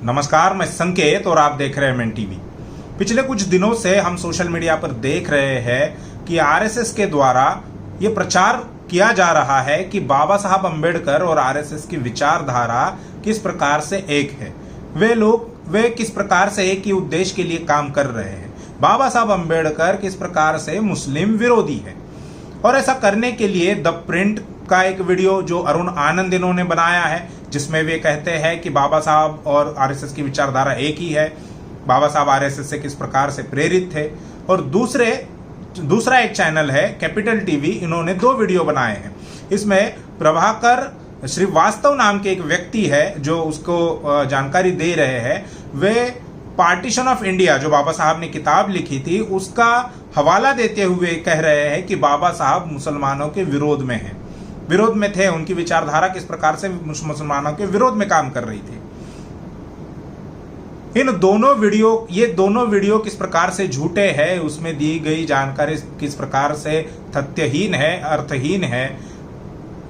नमस्कार, मैं संकेत और आप देख रहे हैं एमएन टीवी। पिछले कुछ दिनों से हम सोशल मीडिया पर देख रहे हैं कि आरएसएस के द्वारा ये प्रचार किया जा रहा है कि बाबा साहब अंबेडकर और आरएसएस की विचारधारा किस प्रकार से एक है। वे किस प्रकार से एक ही उद्देश्य के लिए काम कर रहे हैं। बाबा साहब अंबेडकर किस प्रकार से मुस्लिम विरोधी है। और ऐसा करने के लिए द प्रिंट का एक वीडियो जो अरुण आनंद इन्होंने बनाया है, जिसमें वे कहते हैं कि बाबा साहब और आरएसएस की विचारधारा एक ही है। बाबा साहब आरएसएस से किस प्रकार से प्रेरित थे। और दूसरा एक चैनल है कैपिटल टीवी, इन्होंने 2 वीडियो बनाए हैं। इसमें प्रभाकर श्रीवास्तव नाम के एक व्यक्ति है जो उसको जानकारी दे रहे हैं। वे पार्टीशन ऑफ इंडिया जो बाबा साहब ने किताब लिखी थी उसका हवाला देते हुए कह रहे हैं कि बाबा साहब मुसलमानों के विरोध में थे। उनकी विचारधारा किस प्रकार से मुसलमानों के विरोध में काम कर रही थी। ये दोनों वीडियो किस प्रकार से झूठे हैं, उसमें दी गई जानकारी किस प्रकार से तथ्यहीन है, अर्थहीन है,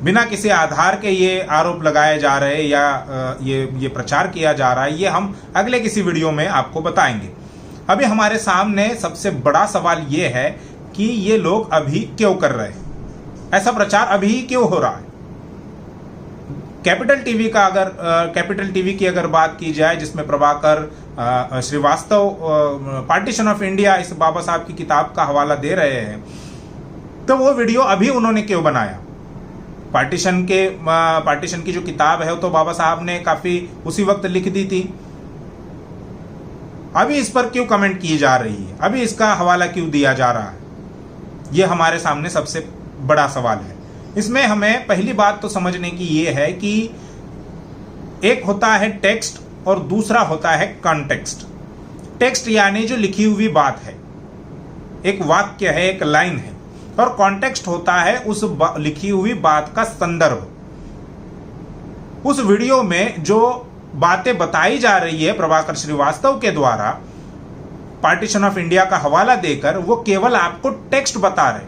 बिना किसी आधार के ये आरोप लगाए जा रहे या ये प्रचार किया जा रहा है, ये हम अगले किसी वीडियो में आपको बताएंगे। अभी हमारे सामने सबसे बड़ा सवाल ये है कि ये लोग अभी क्यों कर रहे हैं, ऐसा प्रचार अभी क्यों हो रहा है। कैपिटल टीवी की अगर बात की जाए, जिसमें Prabhakar Srivastava partition of India इस बाबा साहब की किताब का हवाला दे रहे हैं, तो वो वीडियो अभी उन्होंने क्यों बनाया। पार्टीशन की जो किताब है तो बाबा साहब ने काफी उसी वक्त लिख दी थी। अभी इस पर क्यों कमेंट की जा रही है, अभी इसका हवाला क्यों दिया जा रहा है, ये हमारे सामने सबसे बड़ा सवाल है। इसमें हमें पहली बात तो समझने की ये है कि एक होता है टेक्स्ट और दूसरा होता है कॉन्टेक्स्ट। टेक्स्ट यानी जो लिखी हुई बात है, एक वाक्य है, एक लाइन है, और कॉन्टेक्स्ट होता है उस लिखी हुई बात का संदर्भ। उस वीडियो में जो बातें बताई जा रही है प्रभाकर श्रीवास्तव के द्वारा पार्टीशन ऑफ इंडिया का हवाला देकर, वो केवल आपको टेक्स्ट बता रहे,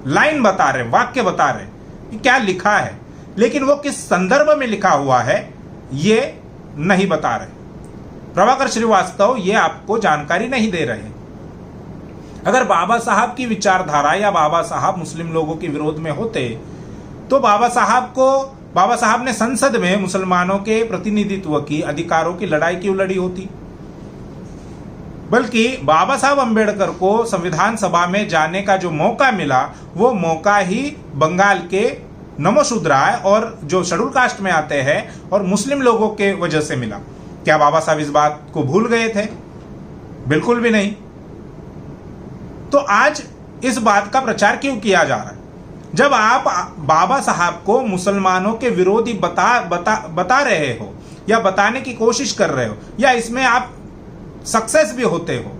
लाइन बता रहे, वाक्य बता रहे कि क्या लिखा है, लेकिन वो किस संदर्भ में लिखा हुआ है ये नहीं बता रहे। प्रभाकर श्रीवास्तव ये आपको जानकारी नहीं दे रहे। अगर बाबा साहब की विचारधारा या बाबा साहब मुस्लिम लोगों के विरोध में होते तो बाबा साहब ने संसद में मुसलमानों के प्रतिनिधित्व की, अधिकारों की लड़ाई क्यों लड़ी होती। बल्कि बाबा साहब अंबेडकर को संविधान सभा में जाने का जो मौका मिला, वो मौका ही बंगाल के नमोशूद्राय और जो शेड्यूल कास्ट में आते हैं और मुस्लिम लोगों के वजह से मिला। क्या बाबा साहब इस बात को भूल गए थे? बिल्कुल भी नहीं। तो आज इस बात का प्रचार क्यों किया जा रहा है? जब आप बाबा साहब को मुसलमानों के विरोधी बता रहे हो या बताने की कोशिश कर रहे हो, या इसमें आप सक्सेस भी होते हो,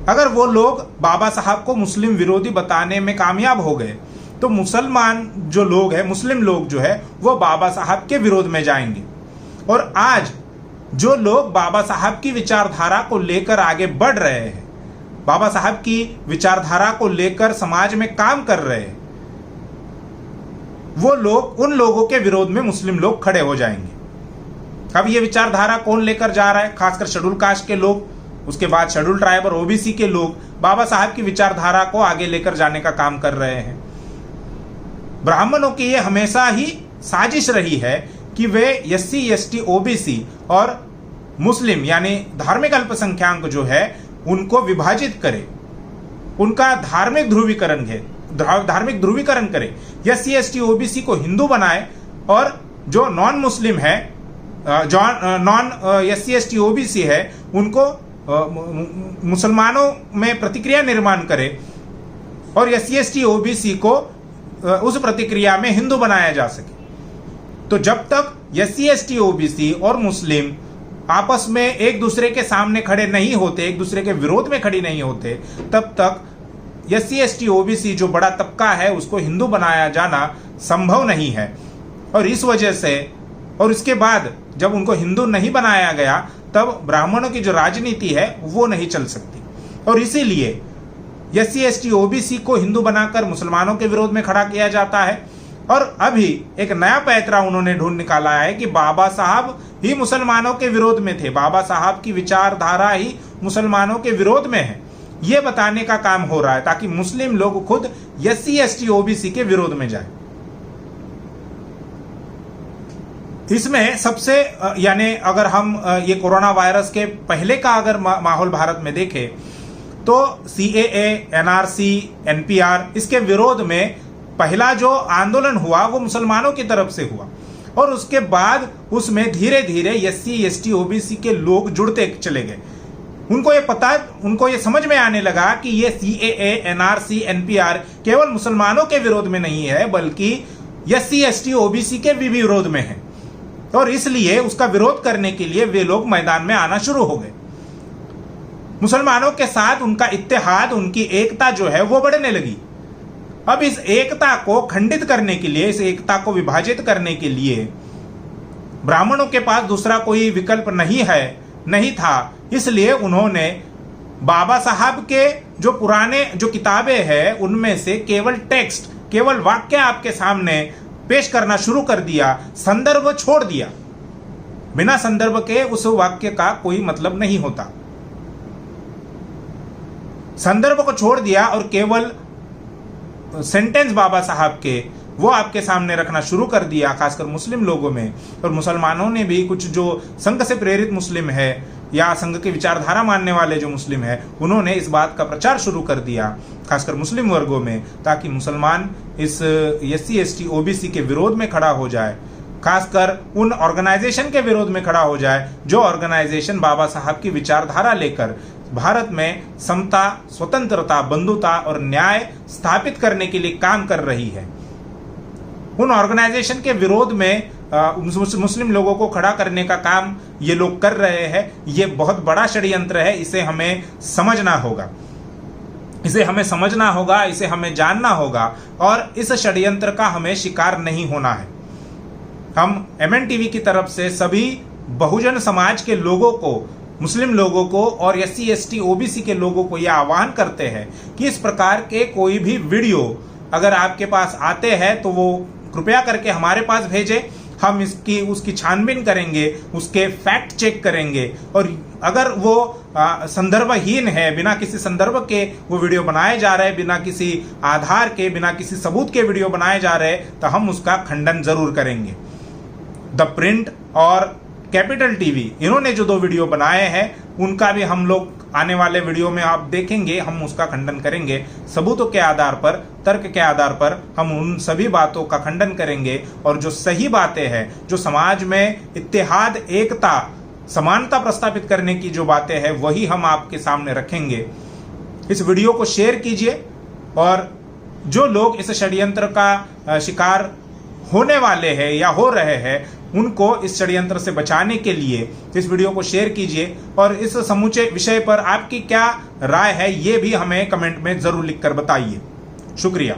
अगर वो लोग बाबा साहब को मुस्लिम विरोधी बताने में कामयाब हो गए तो मुसलमान जो लोग हैं, मुस्लिम लोग जो है, वो बाबा साहब के विरोध में जाएंगे। और आज जो लोग बाबा साहब की विचारधारा को लेकर आगे बढ़ रहे हैं, बाबा साहब की विचारधारा को लेकर समाज में काम कर रहे हैं, वो लोग, उन लोगों के विरोध में मुस्लिम लोग खड़े हो जाएंगे। अब ये विचारधारा कौन लेकर जा रहा है? खासकर शेड्यूल कास्ट के लोग, उसके बाद शेड्यूल ट्राइब और ओबीसी के लोग बाबा साहब की विचारधारा को आगे लेकर जाने का काम कर रहे हैं। ब्राह्मणों की ये हमेशा ही साजिश रही है कि वे एससी, एसटी, ओबीसी और मुस्लिम यानी धार्मिक अल्पसंख्याक जो है उनको विभाजित करे, उनका धार्मिक ध्रुवीकरण करे, एससी, एसटी, ओबीसी को हिंदू बनाए, और जो नॉन मुस्लिम है, नॉन एससी, एसटी, ओबीसी है, उनको मुसलमानों में प्रतिक्रिया निर्माण करे, और एससी, एसटी, ओबीसी को उस प्रतिक्रिया में हिंदू बनाया जा सके। तो जब तक एससी, एसटी, ओबीसी और मुस्लिम आपस में एक दूसरे के सामने खड़े नहीं होते, एक दूसरे के विरोध में खड़ी नहीं होते, तब तक एससी, एसटी, ओबीसी जो बड़ा तबका है उसको हिंदू बनाया जाना संभव नहीं है। और इस वजह से, और इसके बाद जब उनको हिंदू नहीं बनाया गया, तब ब्राह्मणों की जो राजनीति है वो नहीं चल सकती। और इसीलिए एससी, एसटी, ओबीसी को हिंदू बनाकर मुसलमानों के विरोध में खड़ा किया जाता है। और अभी एक नया पैतरा उन्होंने ढूंढ निकाला है कि बाबा साहब ही मुसलमानों के विरोध में थे, बाबा साहब की विचारधारा ही मुसलमानों के विरोध में है, ये बताने का काम हो रहा है ताकि मुस्लिम लोग खुद SC ST OBC के विरोध में जाए। इसमें सबसे यानी अगर हम ये कोरोना वायरस के पहले का अगर माहौल भारत में देखें तो CAA, NRC, NPR इसके विरोध में पहला जो आंदोलन हुआ वो मुसलमानों की तरफ से हुआ और उसके बाद उसमें धीरे धीरे SC ST OBC के लोग जुड़ते चले गए। उनको ये समझ में आने लगा कि ये CAA, NRC, NPR केवल मुसलमानों के विरोध में नहीं है बल्कि SC ST OBC के भी विरोध में है और इसलिए उसका विरोध करने के लिए वे लोग मैदान में आना शुरू हो गए। मुसलमानों के साथ उनका इत्तेहाद, उनकी एकता जो है वो बढ़ने लगी। अब इस एकता को खंडित करने के लिए, इस एकता को विभाजित करने के लिए ब्राह्मणों के पास दूसरा कोई विकल्प नहीं था, इसलिए उन्होंने बाबा साहब के जो पुराने जो किताबें हैं उनमें से केवल टेक्स्ट, केवल वाक्य आपके सामने पेश करना शुरू कर दिया, संदर्भ छोड़ दिया। बिना संदर्भ के उस वाक्य का कोई मतलब नहीं होता। संदर्भ को छोड़ दिया और केवल सेंटेंस बाबा साहब के वो आपके सामने रखना शुरू कर दिया, खासकर मुस्लिम लोगों में। और मुसलमानों ने भी कुछ जो संघ से प्रेरित मुस्लिम है या संघ की विचारधारा मानने वाले जो मुस्लिम है उन्होंने इस बात का प्रचार शुरू कर दिया, खासकर मुस्लिम वर्गों में, ताकि मुसलमान इस SC ST OBC के विरोध में खड़ा हो जाए, खासकर उन ऑर्गेनाइजेशन के विरोध में खड़ा हो जाए जो ऑर्गेनाइजेशन बाबा साहब की विचारधारा लेकर भारत में समता, स्वतंत्रता, बंधुता और न्याय स्थापित करने के लिए काम कर रही है। उन ऑर्गेनाइजेशन के विरोध में मुस्लिम लोगों को खड़ा करने का काम ये लोग कर रहे हैं। ये बहुत बड़ा षड्यंत्र है, इसे हमें समझना होगा, इसे हमें जानना होगा और इस षड्यंत्र का हमें शिकार नहीं होना है। हम MNTV की तरफ से सभी बहुजन समाज के लोगों को, मुस्लिम लोगों को और SC ST OBC के लोगों को यह आह्वान करते हैं कि इस प्रकार के कोई भी वीडियो अगर आपके पास आते हैं तो वो कृपया करके हमारे पास भेजें। हम उसकी छानबीन करेंगे, उसके फैक्ट चेक करेंगे और अगर वो संदर्भहीन है, बिना किसी संदर्भ के वो वीडियो बनाए जा रहे हैं, बिना किसी आधार के, बिना किसी सबूत के वीडियो बनाए जा रहे हैं, तो हम उसका खंडन जरूर करेंगे। द प्रिंट और कैपिटल TV इन्होंने जो 2 वीडियो बनाए हैं उनका भी हम लोग आने वाले वीडियो में आप देखेंगे, हम उसका खंडन करेंगे। सबूतों के आधार पर, तर्क के आधार पर हम उन सभी बातों का खंडन करेंगे और जो सही बातें हैं, जो समाज में इत्तेहाद, एकता, समानता प्रस्तावित करने की जो बातें हैं वही हम आपके सामने रखेंगे। इस वीडियो को शेयर कीजिए और जो लोग इस षड्यंत्र का शिकार होने वाले हैं या हो रहे हैं उनको इस षड्यंत्र से बचाने के लिए इस वीडियो को शेयर कीजिए और इस समूचे विषय पर आपकी क्या राय है ये भी हमें कमेंट में जरूर लिखकर बताइए। शुक्रिया।